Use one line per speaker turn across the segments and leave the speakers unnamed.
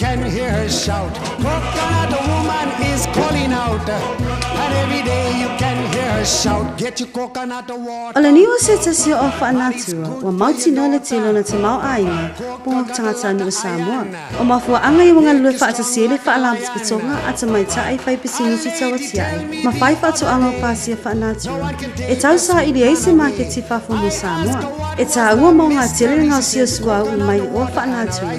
can hear her shout. Coconut woman is calling out. And every day you can hear her shout. Get your coconut water.
Ala ni o se tasi o whaanatua, wa mauti no le tilo na te mau ainga, punga tangata no Samoa. O mafua anga i wanga lue whaata sele whaalampas patonga ata mai tae whai pisini si tawa tiai. Ma whai whaatu anga o pasia whaanatua. E tau sa ili eise make ti whafu mo Samoa. E ta ua maunga tele ngau sia sua u mai o whaanatua.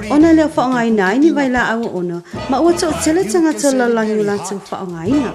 Ona leo whaonga ina ini vai la awa ona, ma ua to tele tangata lalangi ulantu whaonga ina.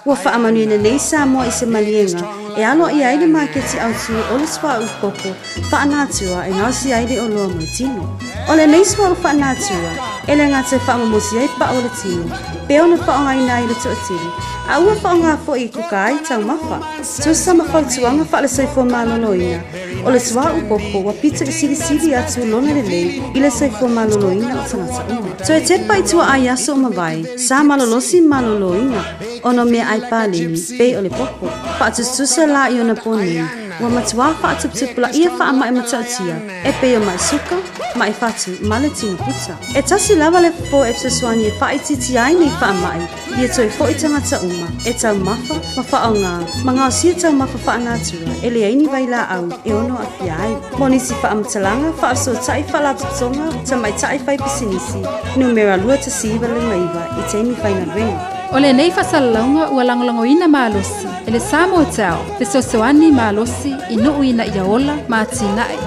Ua whaamanu ina nei Samoa i se malienga, e alo i aile maketi au tu o le swa upoko, whaanatua e ngau si aile o loa mai tino. O le nei swa u whaanatua, e le ngate whaamamosi ai pa o le tino, pe ona whaonga ina i le to atiri. A ua whaonga fo i kuka ai tau mafa. Tu sama whautuanga whaale saifo maloloina. O le swa upoko wa pita i siri atu lona le lei, i le saifo maloloina o tangata uma. Tu e te pai tua ai aso o mawai, sa malolosi maloloina, ono mea ai palini, pei o le popo. Whaatustuse la i ona poni, wa matua whaatuptupula ia whaama e matautia, e pei o mai suka, mai fatu, male tino puta. E tasi lava le fo e psaswani e whaititi ai nei whaamai, ia toi fo i tangata uma, e tau mafa, ma whaonga, ma ngau sia tau mafa whaanatua, e le aini vai la au, e ono a fiai. Monisi whaamatalanga, whaaso tai whalaptonga, ta mai tai whai pisinisi, numera lua ta siiva le maiva, i teini whaina renga.
O le nei whasalaunga ua langolangoina malosi, e le Samoa tau, te sosoani malosi, i nuu ina ia ola, ma tinae.